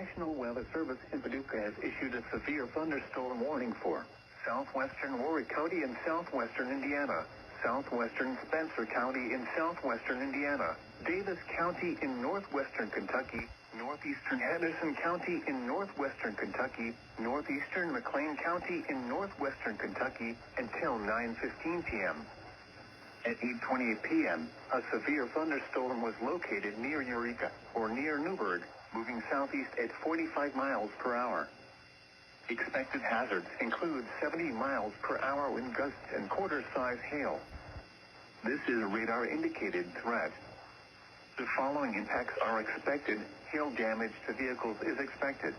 National Weather Service in Paducah has issued a severe thunderstorm warning for Southwestern Warrick County in southwestern Indiana, Southwestern Spencer County in southwestern Indiana, Daviess County in northwestern Kentucky, Northeastern Henderson County in northwestern Kentucky, Northeastern McLean County in northwestern Kentucky until 9:15 p.m. At 8:28 p.m., a severe thunderstorm was located near Eureka, or near Newburgh, moving southeast at 45 miles per hour. Expected hazards include 70 miles per hour wind gusts and quarter-size hail. This is a radar-indicated threat. The following impacts are expected. Hail damage to vehicles is expected.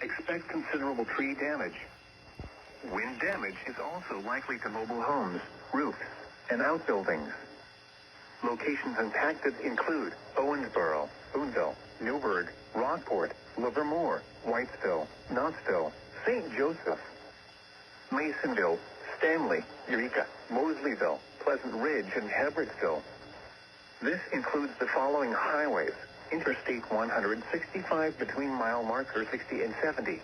Expect considerable tree damage. Wind damage is also likely to mobile homes, roofs, and outbuildings. Locations impacted include Owensboro, Boonville, Newburgh, Rockport, Livermore, Whitesville, Knoxville, St. Joseph, Masonville, Stanley, Eureka, Mosleyville, Pleasant Ridge, and Hebridsville. This includes the following highways: Interstate 165 between mile markers 60 and 70.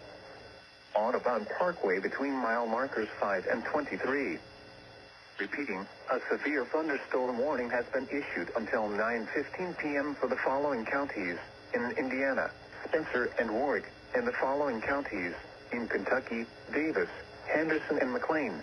Audubon Parkway between mile markers 5 and 23. Repeating, a severe thunderstorm warning has been issued until 9:15 p.m. for the following counties in Indiana, Spencer and Warrick, and the following counties in Kentucky, Daviess, Henderson, and McLean.